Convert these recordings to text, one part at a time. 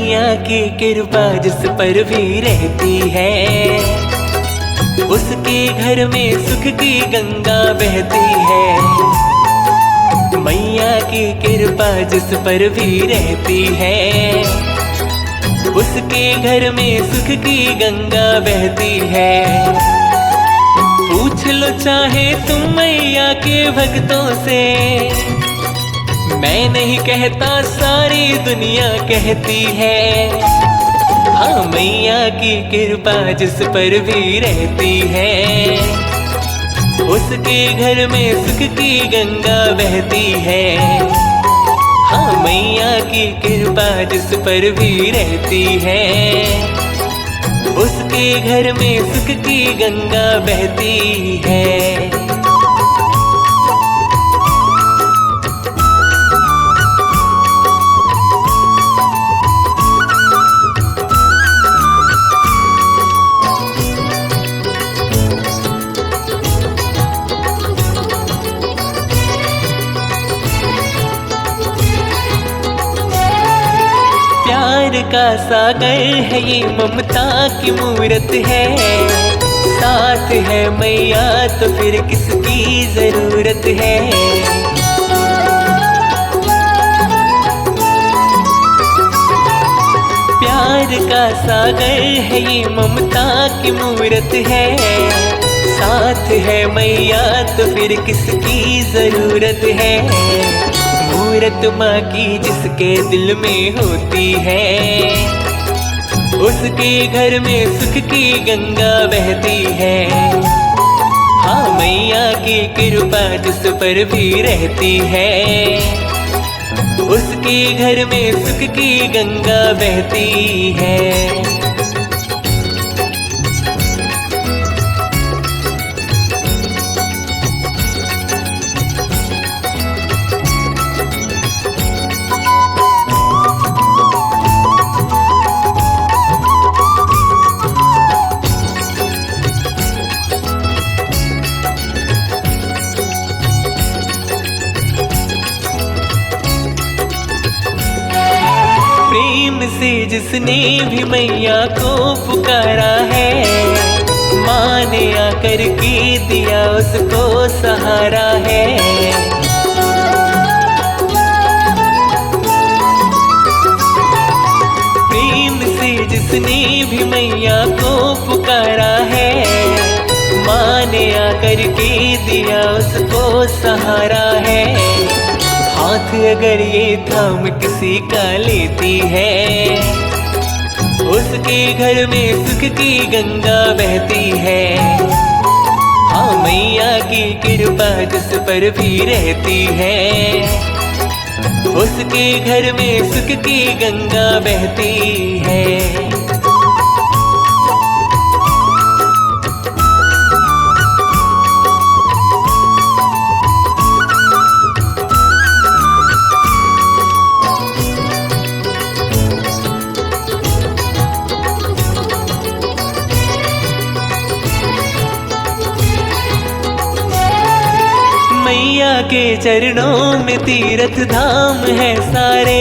मैया की कृपा जिस पर भी रहती है, उसके घर में सुख की गंगा बहती है। मैया की कृपा जिस पर भी रहती है, उसके घर में सुख की गंगा बहती है। पूछ लो चाहे तुम मैया के भक्तों से, मैं नहीं कहता सारी दुनिया कहती है। हाँ, मैया की कृपा जिस पर भी रहती है, उसके घर में सुख की गंगा बहती है। हाँ, मैया की कृपा जिस पर भी रहती है, उसके घर में सुख की गंगा बहती है। प्यार का सागर है ये, ममता की मूरत है। साथ है मैया तो फिर किसकी जरूरत है। प्यार का सागर है ये, ममता की मूरत है। साथ है मैया तो फिर किसकी जरूरत है। मूरत माँ की जिसके दिल में होती है, उसके घर में सुख की गंगा बहती है। हाँ, मैया की कृपा जिस पर भी रहती है, उसके घर में सुख की गंगा बहती है। प्रेम से जिसने भी मैया को पुकारा है, माँ ने आकर के दिया उसको सहारा है। प्रेम से जिसने भी मैया को पुकारा है, माँ ने आकर के दिया उसको सहारा है। हाथ अगर ये थाम किसी का लेती है, उसके घर में सुख की गंगा बहती है। हाँ, मैया की कृपा जिस पर भी रहती है, उसके घर में सुख की गंगा बहती है। मैया के चरणों में तीर्थ धाम है सारे,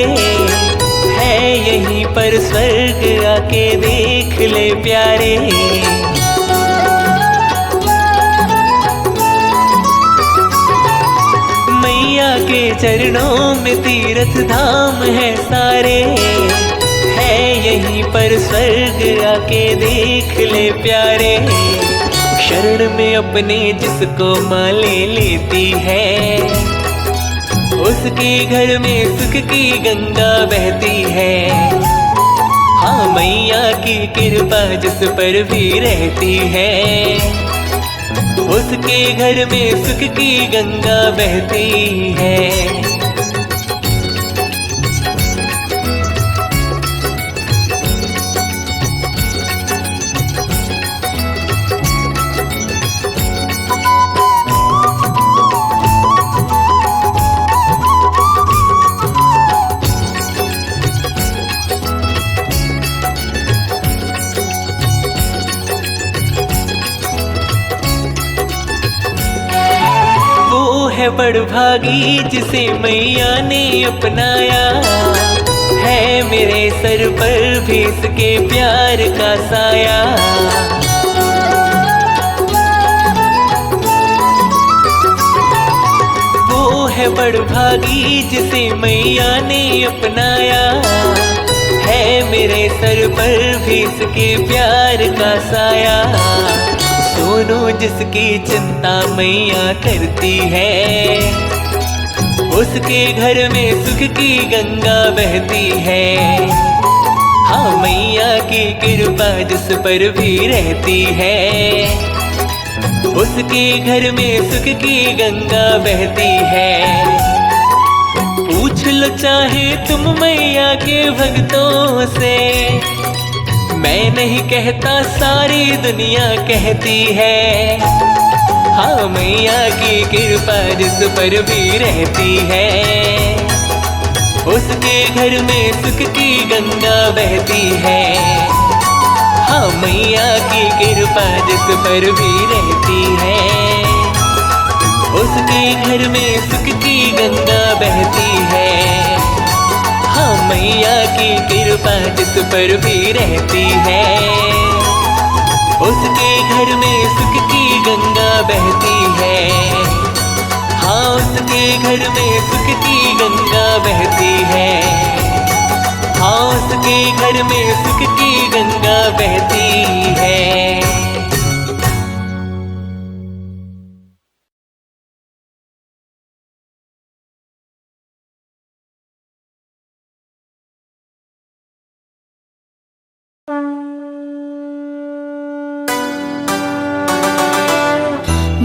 है यहीं पर स्वर्ग आके देख ले प्यारे। मैया के चरणों में तीर्थ धाम है सारे, है यहीं पर स्वर्ग आके देख ले प्यारे। शरण में अपने जिसको माँ ले लेती है, उसके घर में सुख की गंगा बहती है। हाँ, मैया की कृपा जिस पर भी रहती है, उसके घर में सुख की गंगा बहती है। है बड़भागी जिसे मैया ने अपनाया, है मेरे सर पर भी इसके प्यार का साया। वो है बड़भागी जिसे मैया ने अपनाया, है मेरे सर पर भी इसके प्यार का साया। सोनू जिसकी चिंता मैया करती है, उसके घर में सुख की गंगा बहती है। हाँ, मैया की कृपा जिस पर भी रहती है, उसके घर में सुख की गंगा बहती है। पूछ लो चाहे तुम मैया के भक्तों से, मैं नहीं कहता सारी दुनिया कहती है। हाँ, मैया की कृपा जिस पर भी रहती है, उसके घर में सुख की गंगा बहती है। हाँ, मैया की कृपा जिस पर भी रहती है, उसके घर में सुख की गंगा बहती है। हाँ, मैया की कृपा जिस पर भी रहती है, उसके घर में सुख की गंगा बहती है। हाँ, उसके घर में सुख की गंगा बहती है। हाँ, उसके घर में सुख की गंगा बहती है।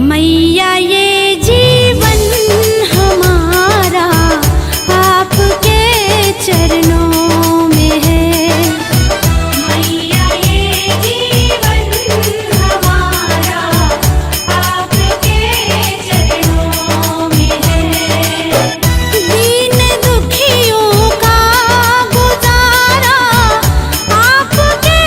मैया ये जीवन हमारा आपके चरणों में है। मैया ये जीवन हमारा आपके चरणों में है। दीन दुखियों का गुजारा आपके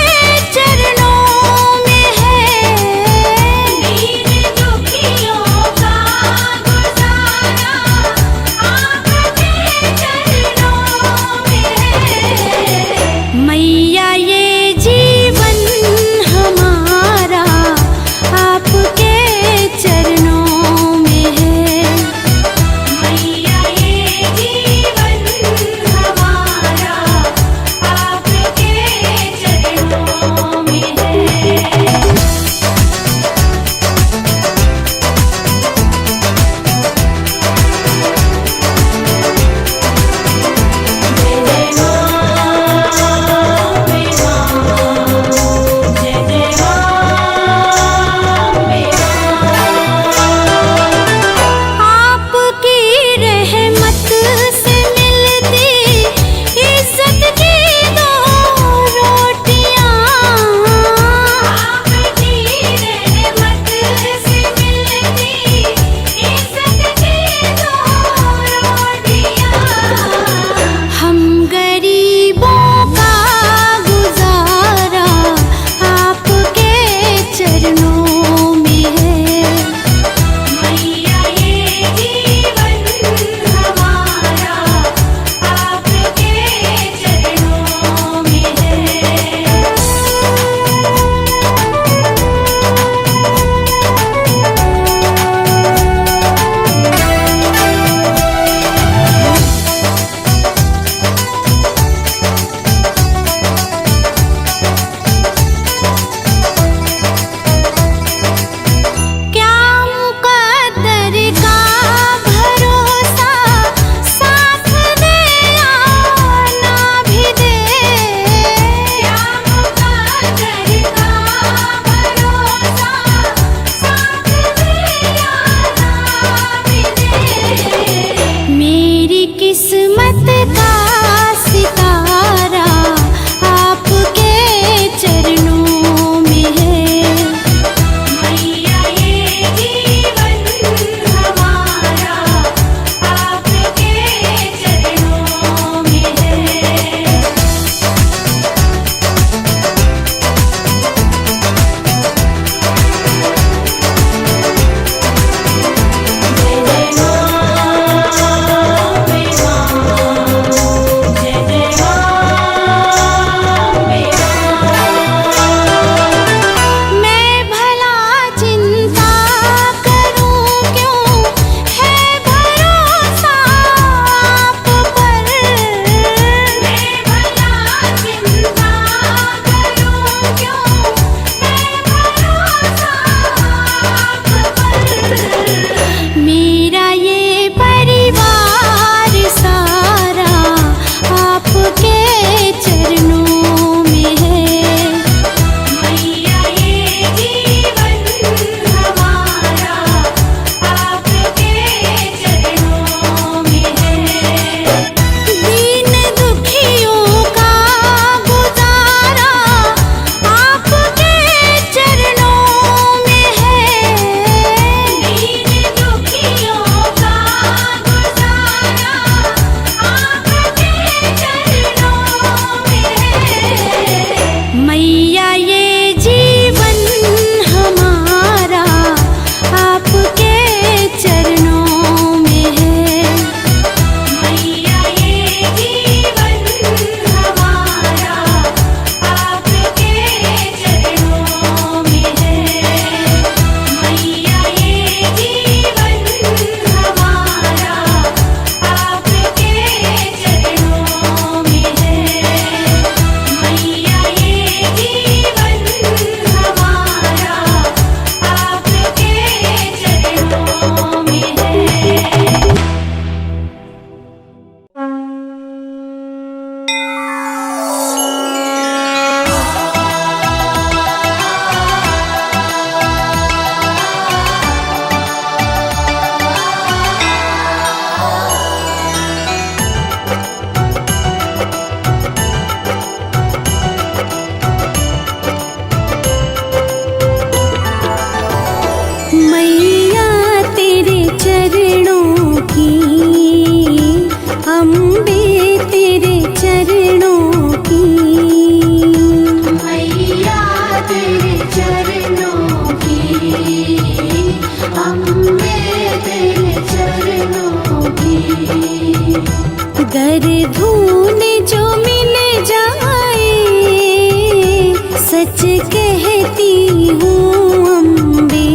सच कहती हूँ अम्बे,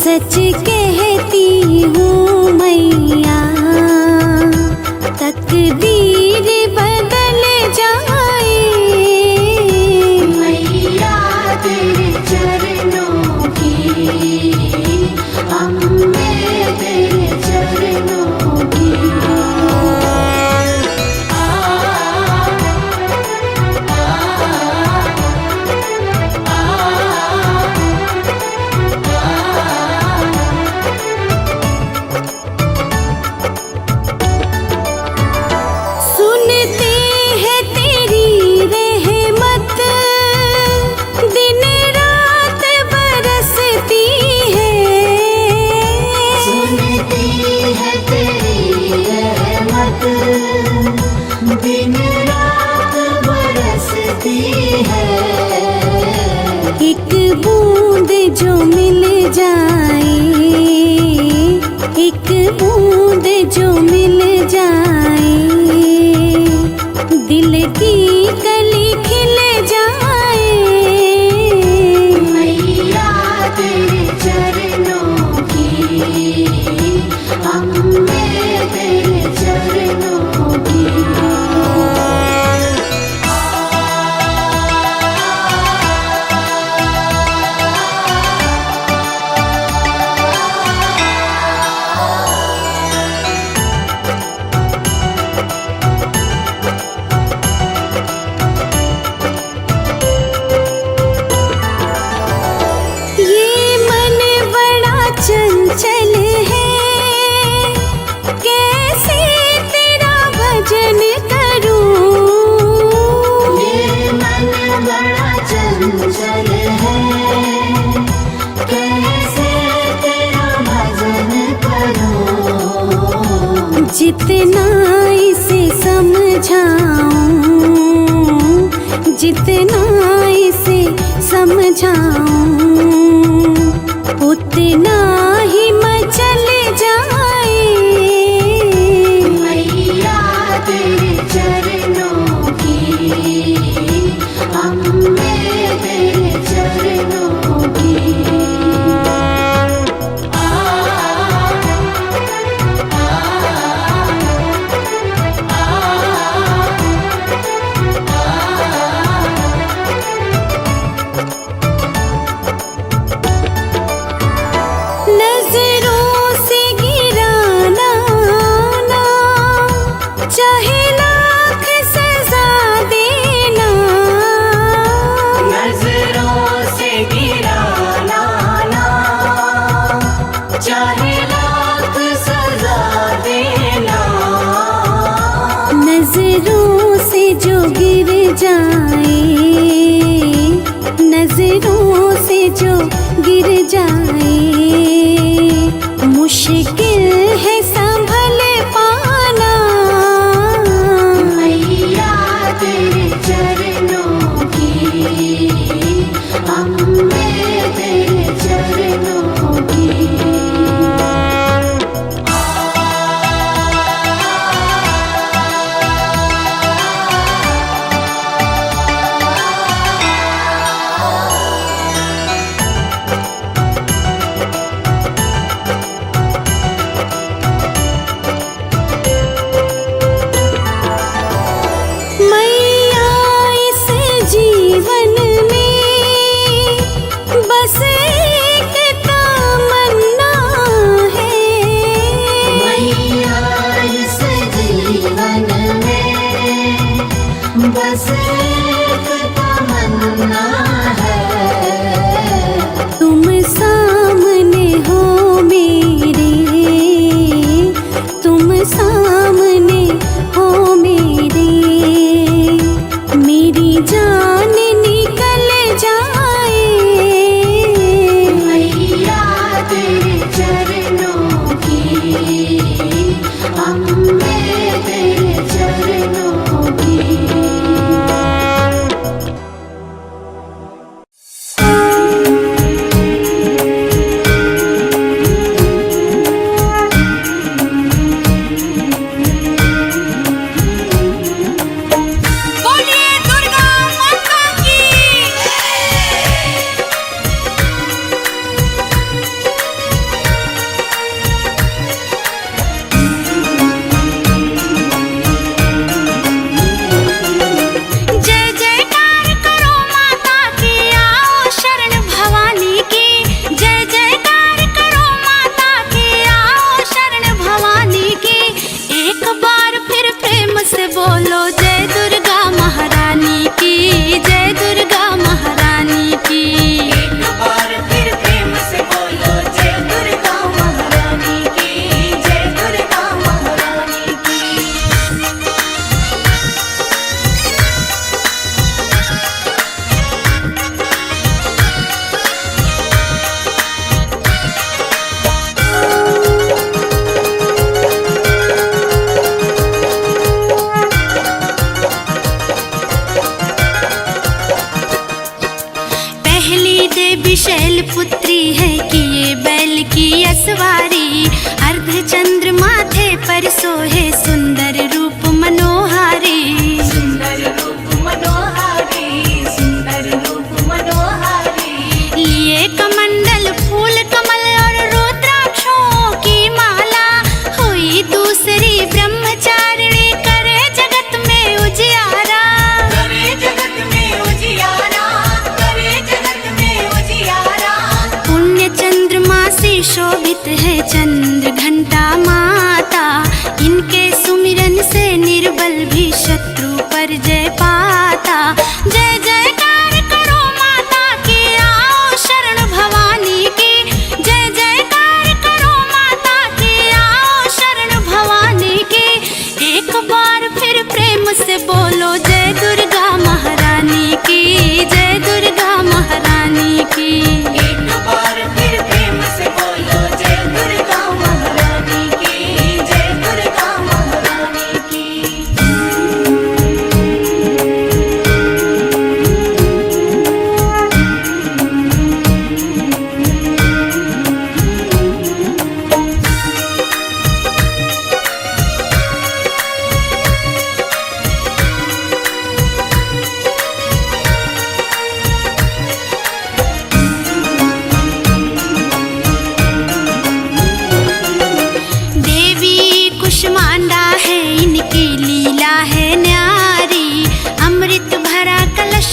सच कहती हूँ मैया, तकदीर बदल जाए मैया तेरे चरणों की, अम्बे तेरे चरणों की। दिन रात बरसती है, एक बूंद जो मिल जाए, एक बूंद जो मिल जाए, दिल की कली खिल जाए मैया तेरे चरणों की, अम्बे तेरे चरणों की। चंचल है, कैसे तेरा भजन करूं, ये मन बड़ा चंचल है, कैसे तेरा भजन करूं, जितना इसे समझाऊं, जितना इसे समझाऊं, उतना ही मचल जाए मैया तेरे चरणों की, अम्बे तेरे चरणों की। नजरों से गिराना ना, चाहे लाख सजा देना, नजरों से गिराना ना, चाहे लाख सजा देना, नजरों से जो गिर जाए, नजरों से जो गिर जाए, मुश्किल है संभल पाना मैया तेरे चरणों की, अम्बे तेरे चरणों की। बस एक तमन्ना है, तुम सामने हो मेरे, तुम सामने हो मेरे, मेरी जान निकल जाए मैया तेरे चरणों की, अम्बे तेरे चरणों की।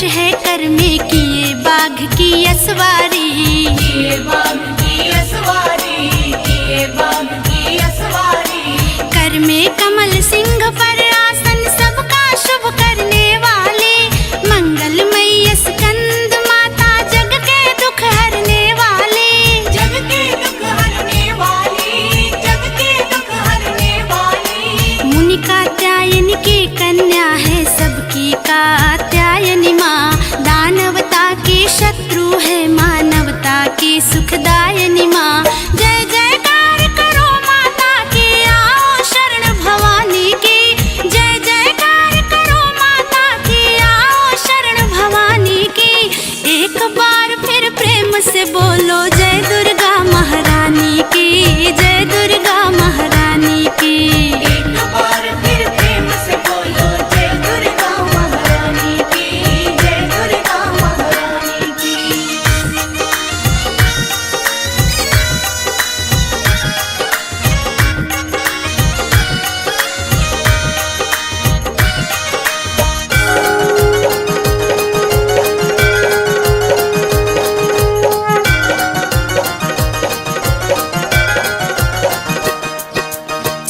है कर में किए बाघ की असवारी, किए बाघ की असवारी, किए बाघ की असवारी। कर में कमल सिंह पर आसन सबका शुभ करने वाले, मंगलमय स्कंद माता जग के दुख हरने वाले, जग के दुख हरने वाली, जग के दुख हरने वाली। मुनि कात्यायन की कन्या है सबकी कात्यायनी माँ, दानवता की शत्रु है मानवता की सुखदायनी माँ। जय जयकार करो माता की, आओ शरण भवानी की, जय जयकार करो माता की, आओ शरण भवानी की। एक बार फिर प्रेम से बोलो जय दुर्गा महारानी की, जय दुर्गा महारानी की। एक बार फिर प्रेम से बोलो जय दुर्गा महारानी की, जय दुर्गा महारानी की।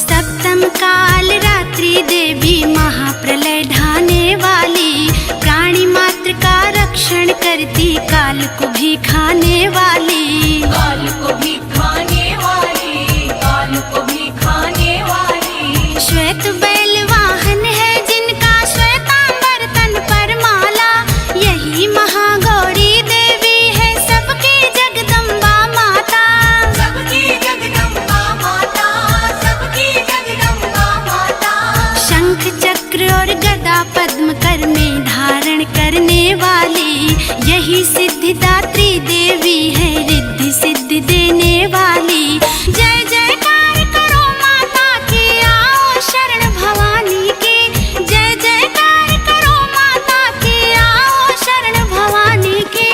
सप्तम काल रात्रि देवी महाप्रलय ढाने वाली, प्राणी मात्र का रक्षण करती काल को भी खाने वाली। काल को भी खाने वाली, काल को भी खाने वाली। श्वेत बैल वाहन है जिनका श्वेतांबर तन पर माला, यही महागौरी देवी है सबकी जगदम्बा माता। सबकी जगदम्बा माता, सबकी जगदम्बा माता। शंख चक्र और गदा पद्म कर में धारण करने वाली, यही सिद्धिदात्री देवी है रिद्धि सिद्धि देने वाली। जय जयकार करो माता की, आओ शरण भवानी की, जय जयकार करो माता की, आओ शरण भवानी की।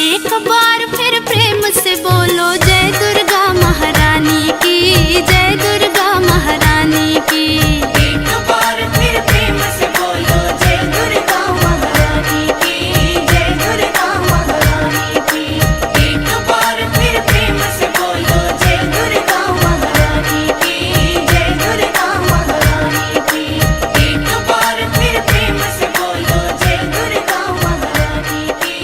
एक बार फिर प्रेम से बोलो जय दुर्गा महारानी की, जय दुर्गा महारानी की। एक बार फिर प्रेम से बोलो जय दुर्गा महारानी की, जय दुर्गा महारानी की। एक बार फिर प्रेम से बोलो जय दुर्गा महारानी की, जय दुर्गा महारानी की। एक बार फिर प्रेम से बोलो जय दुर्गा महारानी की,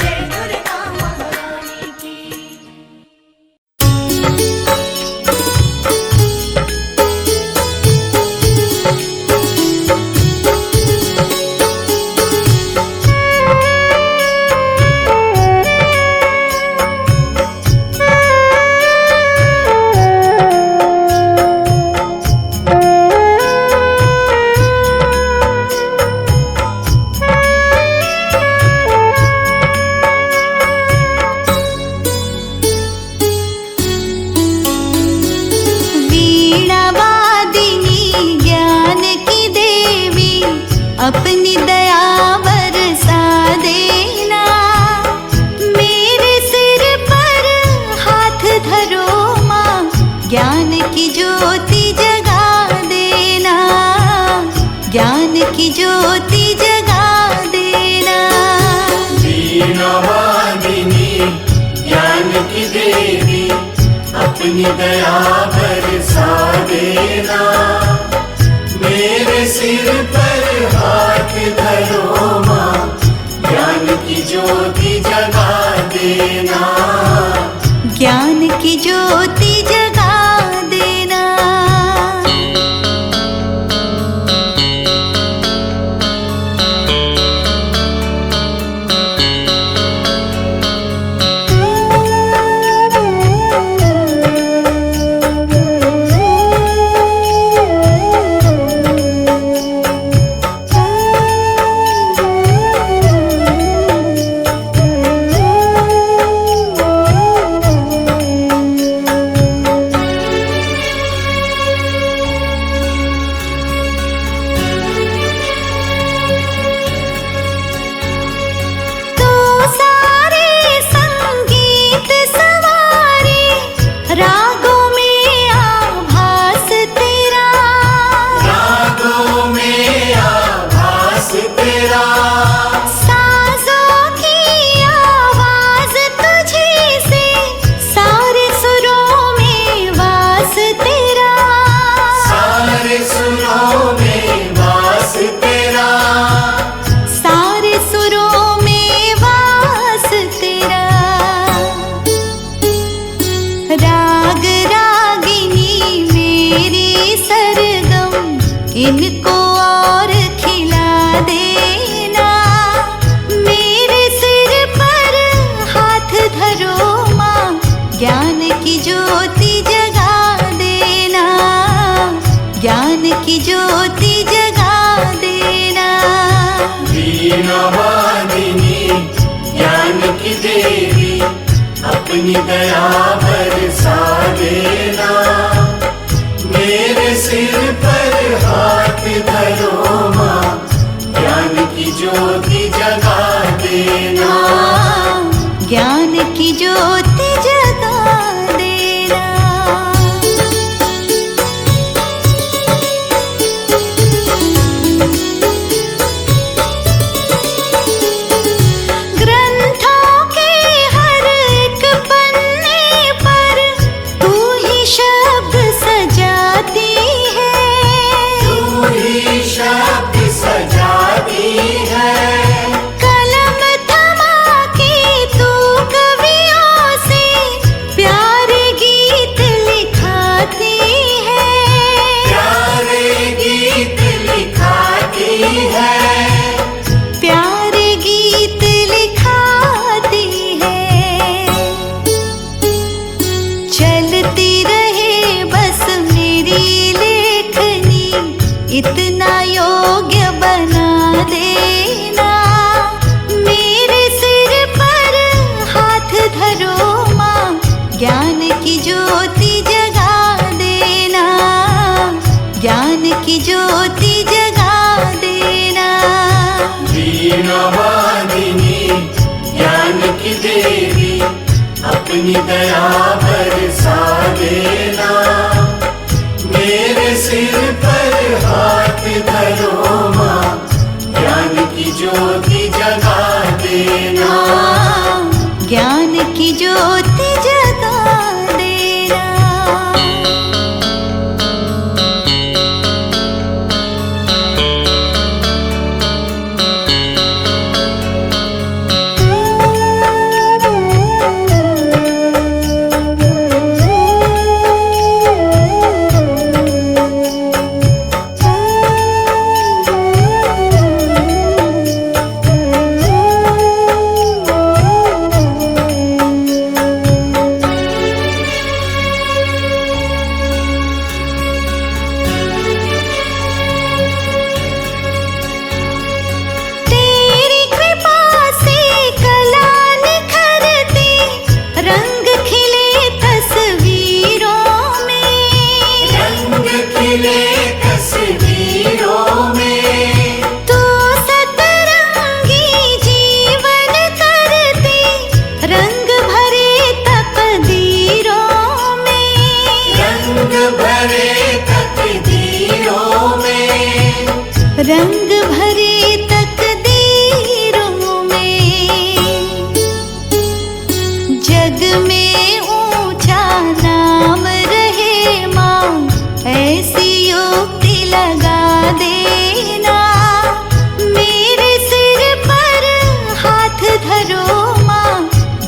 जय दुर्गा महारानी की। वीणावादिनी ज्ञान की देवी, अपनी दया बरसा देना। मेरे सिर पर हाथ धरो माँ, ज्ञान की ज्योति जगा देना, ज्ञान की ज्योति जगा देना। वीणावादिनी ज्ञान की देवी, अपनी दया बरसा देना। मेरे सिर पर हाथ धरो माँ, ज्ञान की ज्योति जगा देना, ज्ञान की ज्योति जगा देना। दया बरसा देना। मेरे सिर पर हाथ धरो माँ, ज्ञान की ज्योति जगा देना। ज्ञान की ज्योति जगा देना। ग्रंथों के हर एक पन्ने पर तू ही शब्द सजाती है। तू ही शब्द सजाती है। कलम थमा के तू कवियों से प्यारे गीत लिखाती है। प्यारे गीत लिखाती है। प्यारे गीत लिखाती है। चलती रहे बस मेरी लेखनी, इतना योग्य बना देना। मेरे सिर पर हाथ धरो माँ, ज्ञान की ज्योति जगा देना। ज्ञान की ज्योति जगा देना। वीणा वादिनी ज्ञान की देवी, अपनी दया बरसा देना। मेरे सिर पर हाथ धरो माँ, ज्ञान की ज्योति जगा देना। ज्ञान की ज्योति जगा देना। तेरी कृपा से कला निखरती, रंग खिले तस्वीरों में। रंग खिले तस्वीरों में। तू सतरंगी जीवन करती, रंग भरे तकदीरों में। रंग भरे तकदीरों में। रंग भरे तकदीरों में। जग में ऊंचा नाम रहे माँ, ऐसी युक्ति लगा देना। मेरे सिर पर हाथ धरो माँ,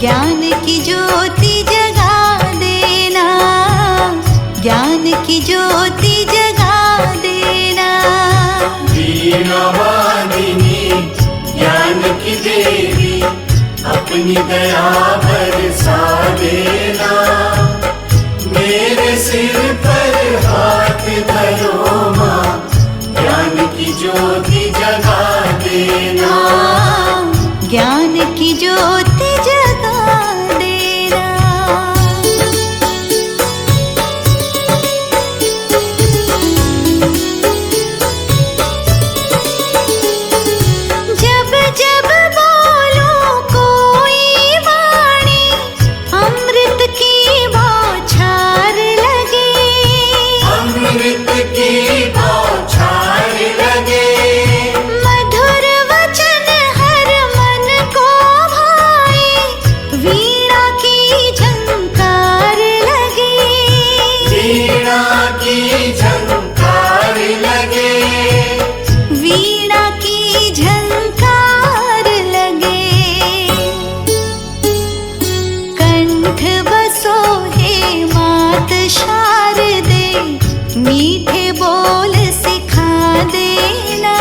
ज्ञान की ज्योति जगा देना। ज्ञान की ज्योति जगा देना। वीणा वादिनी ज्ञान की देवी, अपनी दया बरसा देना। मेरे सिर पर हाथ धरो माँ, ज्ञान की ज्योति जगा देना। ज्ञान की ज्योति जगा देना। जब जब बोलूं कोई वाणी, अमृत की बौछार लगे। अमृत की बौछार लगे। मधुर वचन हर मन को भाए, वीणा की झंकार लगे। वीणा की झंकार लगे। वीणा की झंकार लगे। कंठ बसो हे मात शारदे, मीठे बोल सिखा देना।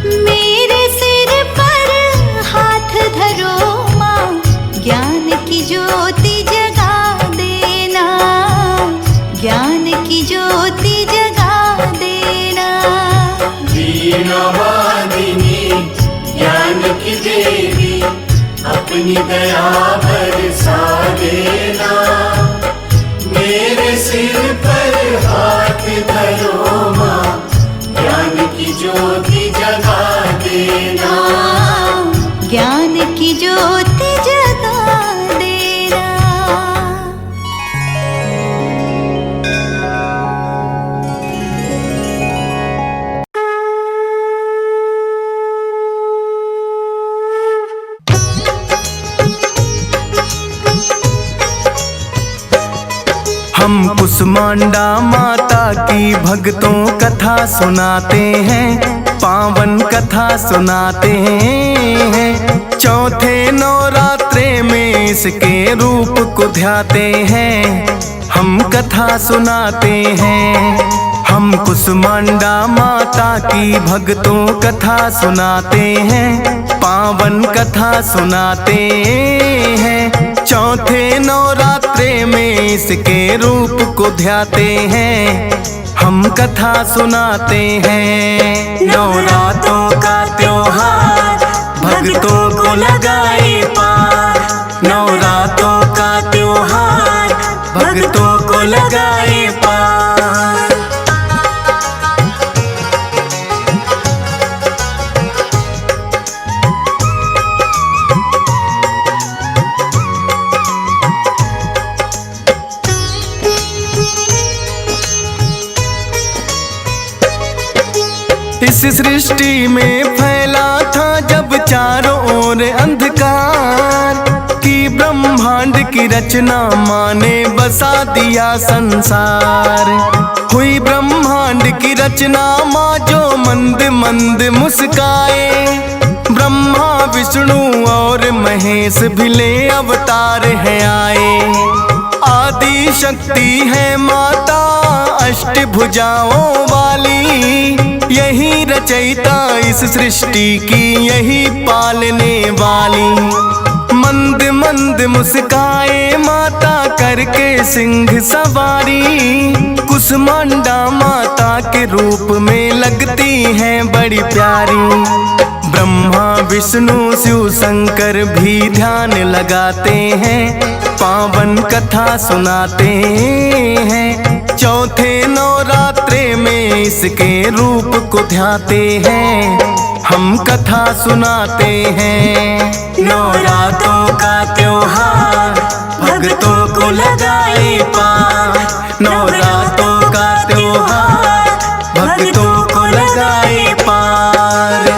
मेरे सिर पर हाथ धरो माँ, ज्ञान की ज्योति जगा देना। ज्ञान की ज्योति जगा देना। वीणा वादिनी ज्ञान की देवी, अपनी दया बरसा देना। मेरे सिर पर हाथ धरो माँ, ज्ञान की ज्योति जगा देना। ज्ञान की ज्योति जगा देना। हम कुसमांडा माता की भक्तों कथा सुनाते हैं, पावन कथा सुनाते हैं। चौथे नवरात्रे में इसके रूप को ध्याते हैं, हम कथा सुनाते हैं। हम कुसमांडा माता की भक्तों कथा सुनाते हैं, पावन कथा सुनाते हैं। चौथे नवरात्रे में इसके रूप को ध्याते हैं, हम कथा सुनाते हैं। नवरात्रों का त्योहार भक्तों को लगाए पार, नवरात्रों का त्योहार भक्तों को लगाए पार। इस सृष्टि में फैला था जब चारों ओर अंधकार, कि ब्रह्मांड की रचना माँ ने बसा दिया संसार। हुई ब्रह्मांड की रचना माँ जो मंद मंद मुस्काए, ब्रह्मा विष्णु और महेश भी ले अवतार है आए। आदि शक्ति है माता अष्टभुजाओं वाली, यही रचयिता इस सृष्टि की, यही पालने वाली। मंद मंद मुस्काए माता करके सिंह सवारी, कुसमांडा माता के रूप में लगती है बड़ी प्यारी। ब्रह्मा विष्णु शिव शंकर भी ध्यान लगाते हैं, पावन कथा सुनाते हैं। चौथे नवरात्रे में इसके रूप को ध्याते हैं, हम कथा सुनाते हैं। नवरात्रों का त्योहार भक्तों को लगाए पार, नवरात्रों का त्योहार भक्तों को लगाए पार।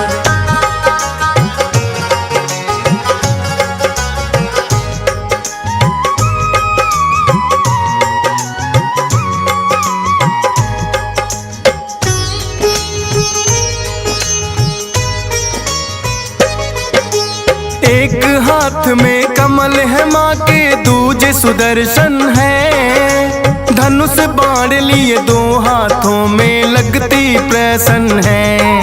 एक हाथ में कमल है माँ के, दूजे सुदर्शन है। धनुष बाण लिए दो हाथों में लगती प्रसन्न है।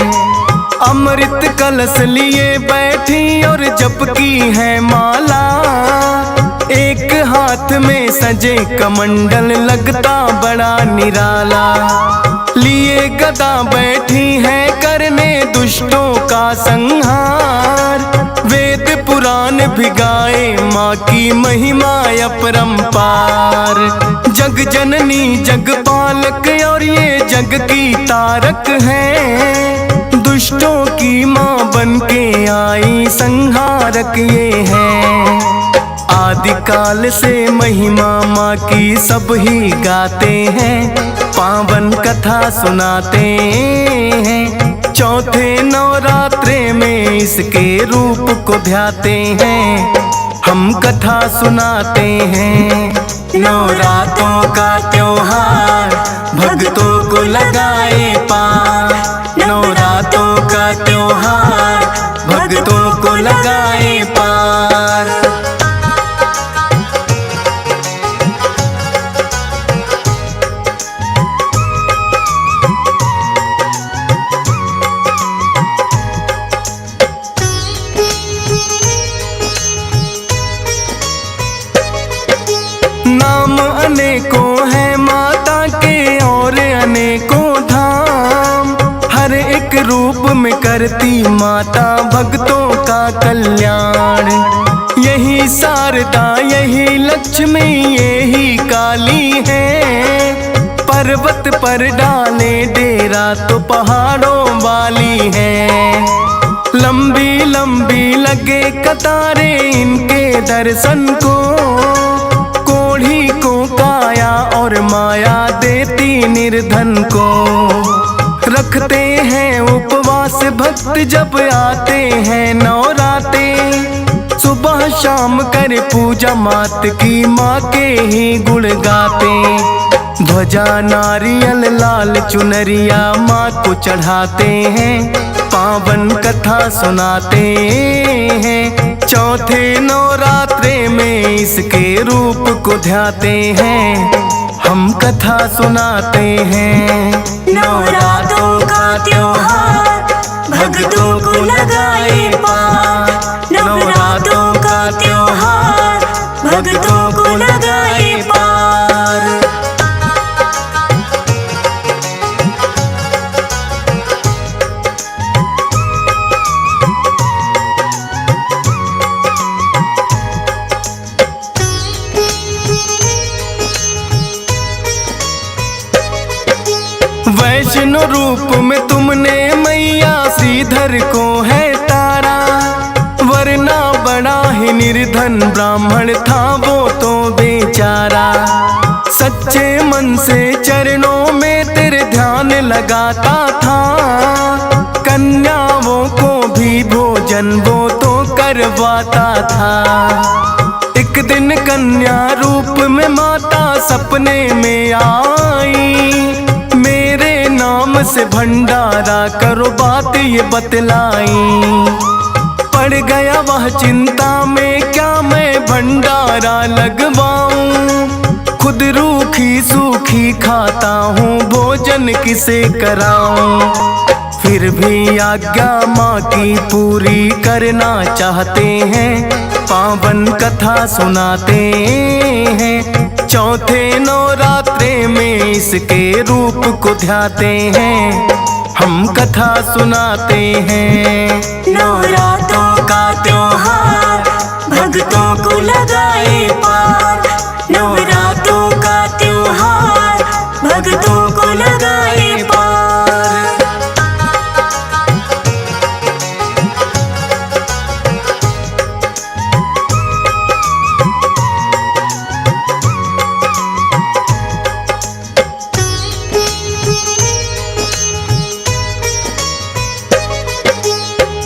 अमृत कलश लिए बैठी और जप की है माला, एक हाथ में सजे कमंडल लगता बड़ा निराला। लिए गदा बैठी है करने दुष्टों का संहार, वेद पुराण भी गाए माँ की महिमा अपरंपार। जग जननी जग पालक और ये जग की तारक है, दुष्टों की माँ बन के आई संहारक ये है। आदिकाल से महिमा माँ की सब ही गाते हैं, पावन कथा सुनाते हैं। चौथे नवरात्रे में इसके रूप को ध्याते हैं, हम कथा सुनाते हैं। नवरात्रों का त्योहार भक्तों को लगाए पार, नवरात्रों का त्योहार भक्तों को लगाए पार। नाम अनेकों है माता के और अनेकों धाम, हर एक रूप में करती माता भक्तों का कल्याण। यही शारदा यही लक्ष्मी यही काली है। पर्वत पर डाले डेरा तो पहाड़ों वाली है। लंबी लंबी लगे कतारे इनके दर्शन को, कोढ़ी को काया और माया देती निर्धन को। रखते हैं उपवास भक्त जब आते हैं नवराते, सुबह शाम कर पूजा मात की माँ के ही गुण गाते। ध्वजा नारियल लाल चुनरिया माँ को चढ़ाते हैं, पावन कथा सुनाते हैं। चौथे नवरात्रे में इसके रूप को ध्याते हैं, हम कथा सुनाते हैं। नवरात्रों का त्योहार भक्तों को लगाए पार। नवरात्रों का त्योहार भक्तों को लगाए पार। वैष्णो रूप में तुमने मैया श्रीधर को है तारा, वरना बड़ा ही निर्धन ब्राह्मण था वो तो बेचारा। सच्चे मन से चरणों में तेरे ध्यान लगाता था, कन्याओं को भी भोजन वो तो करवाता था। एक दिन कन्या रूप में माता सपने में आई, मेरे नाम से भंडारा करो बात ये बतलाई। पड़ गया वह चिंता में क्या मैं भंडारा लगवाऊं, खुद रूखी सूखी खाता हूँ भोजन किसे कराऊं। फिर भी आज्ञा माँ की पूरी करना चाहते हैं, पावन कथा सुनाते हैं। चौथे नवरात्रे में इसके रूप को ध्याते हैं, हम कथा सुनाते हैं। नवरात्रों का त्योहार भक्तों को लगाए पार। नवरात्रों का त्योहार भक्तों को लगाए पार।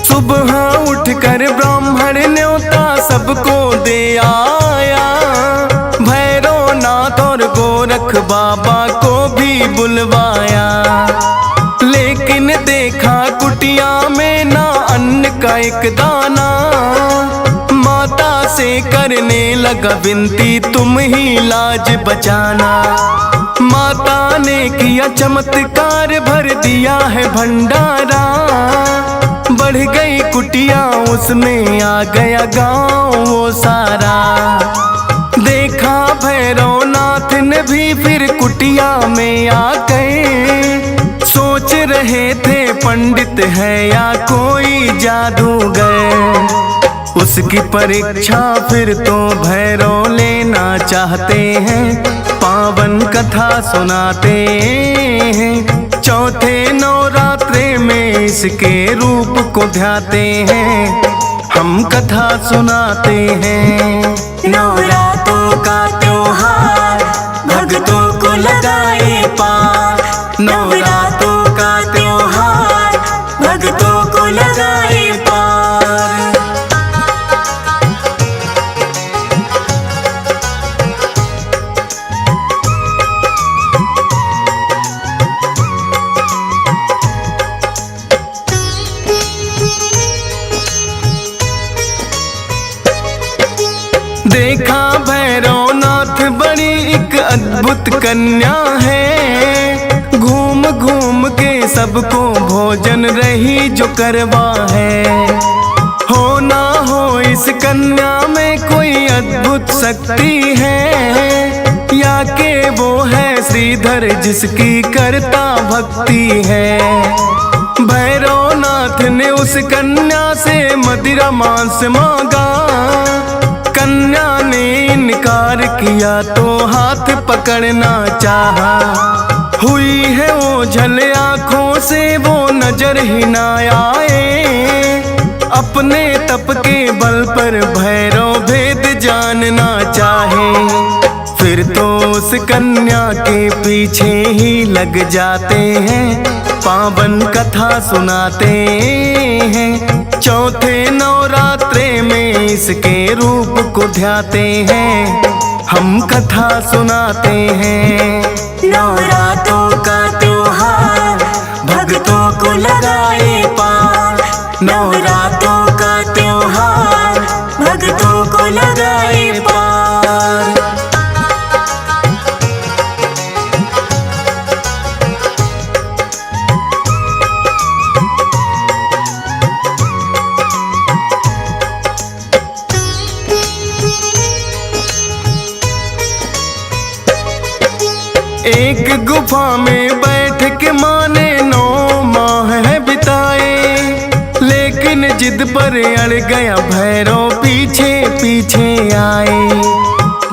सुबह उठकर ब्राह्मण न्योता सबको दे आया, भैरव नाथ और गोरख बाबा को भी बुलवाया। लेकिन देखा कुटिया में ना अन्न का एक दाना, माता से करने लगा विनती तुम ही लाज बचाना। माता ने किया चमत्कार भर दिया है भंडारा, बढ़ गई कुटिया उसमें आ गया गाँव वो सारा। देखा भैरवनाथ ने भी फिर कुटिया में आ गए, सोच रहे थे पंडित है या कोई जादूगर। उसकी परीक्षा फिर तो भैरव लेना चाहते हैं, पावन कथा सुनाते हैं। चौथे नवरात्रे में इसके रूप को ध्याते हैं, हम कथा सुनाते हैं। नवरात्रों का त्योहार भक्तों को लगाए पार। नवरात्रों का त्योहार भक्तों को लगाए पार। देखा भैरवनाथ बड़ी एक अद्भुत कन्या है, घूम घूम के सबको भोजन रही जो करवा है। हो ना हो इस कन्या में कोई अद्भुत शक्ति है, या के वो है श्रीधर जिसकी करता भक्ति है। भैरवनाथ ने उस कन्या से मदिरा मांस मांगा, कन्या ने इनकार किया तो हाथ पकड़ना चाहा। हुई है ओझल आंखों से वो नजर ही ना आए। अपने तप के बल पर भैरव भेद जानना चाहे, फिर तो उस कन्या के पीछे ही लग जाते हैं, पावन कथा सुनाते हैं। चौथे नवरात्रे में इसके रूप को ध्याते हैं, हम कथा सुनाते हैं। नवरात्रों का त्योहार भक्तों को लगाए पार। नवरात्रों का त्योहार भक्तों को लगाए पार। एक गुफा में बैठ के माँ ने 9 माह है बिताए, लेकिन जिद पर अड़ गया भैरव पीछे पीछे आए।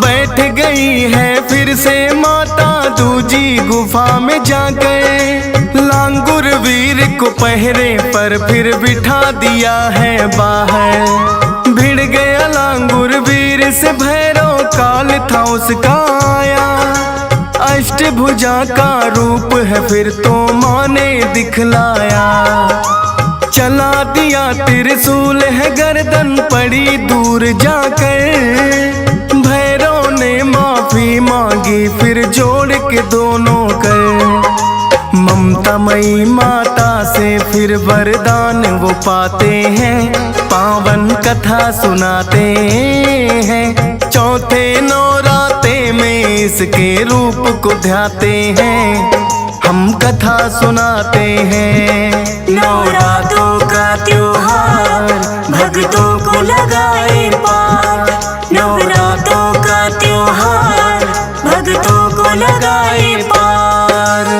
बैठ गई है फिर से माता दूजी गुफा में जा गए। लांगुर वीर को पहरे पर फिर बिठा दिया है बाहर। भिड़ गया लांगुर वीर से भैरव, काल था उसका आया। अष्टभुजा का रूप है फिर तो माँ ने दिखलाया। चला दिया त्रिशूल है गर्दन पड़ी दूर जाकर। भैरव ने माफी मांगी फिर जोड़ के दोनों कर। ममतामयी माता से फिर वरदान वो पाते हैं, पावन कथा सुनाते हैं। चौथे नवरात्रे में इसके रूप को ध्याते हैं, हम कथा सुनाते हैं। नवरात्रों का त्योहार भक्तों को लगाए पार। नवरात्रों का त्योहार भक्तों को लगाए पार।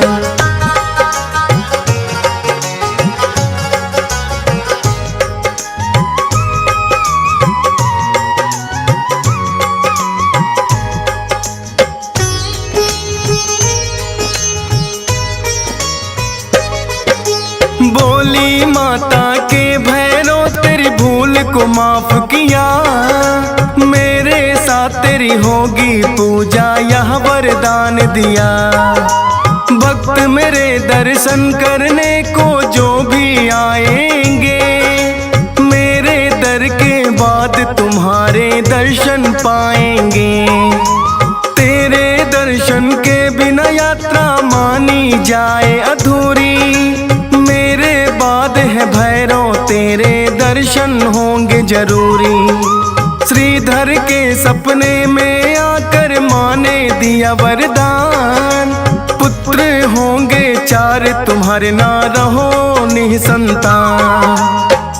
बोली माता के भैरव तेरी भूल को माफ किया। मेरे साथ तेरी होगी पूजा यह वरदान दिया। भक्त मेरे दर्शन करने को जो भी आएंगे, मेरे दर के बाद तुम्हारे दर्शन पाएंगे। तेरे दर्शन के बिना यात्रा मानी जाए अधूरी। मेरे बाद है भैरव तेरे दर्शन होंगे जरूरी। श्रीधर के सपने में आकर माँ ने दिया वरदान। पुत्र होंगे 4 तुम्हारे, ना रहो निसंतान।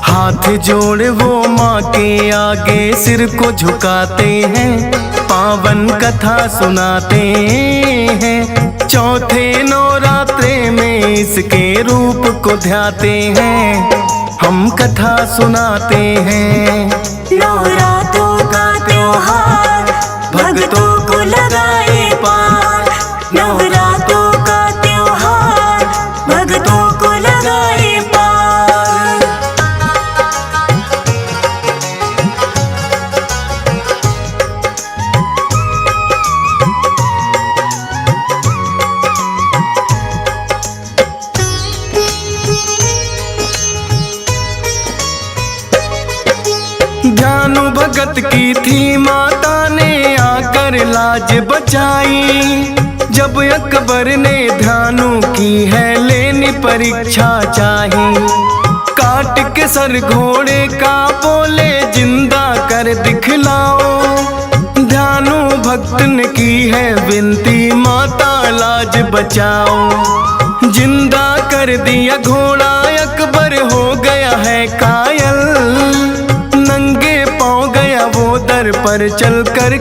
हाथ जोड़ वो माँ के आगे सिर को झुकाते हैं, पावन कथा सुनाते हैं। चौथे नवरात्रे में इसके रूप को ध्याते हैं, हम कथा सुनाते हैं। नवरात्रों का त्योहार भक्तों को लगाए पार। नवरात्रों का त्योहार भक्तों को लगाए पार। ध्यानु भगत की थी माता ने आकर लाज बचाई। जब अकबर ने ध्यानु की है लेनी परीक्षा चाही। काट के सर घोड़े का बोले जिंदा कर दिखलाओ। ध्यानु भक्त ने की है विनती माता लाज बचाओ। जिंदा कर दिया घोड़ा अकबर हो गया है कायल। नंगे पाँव गया वो दर पर चल कर।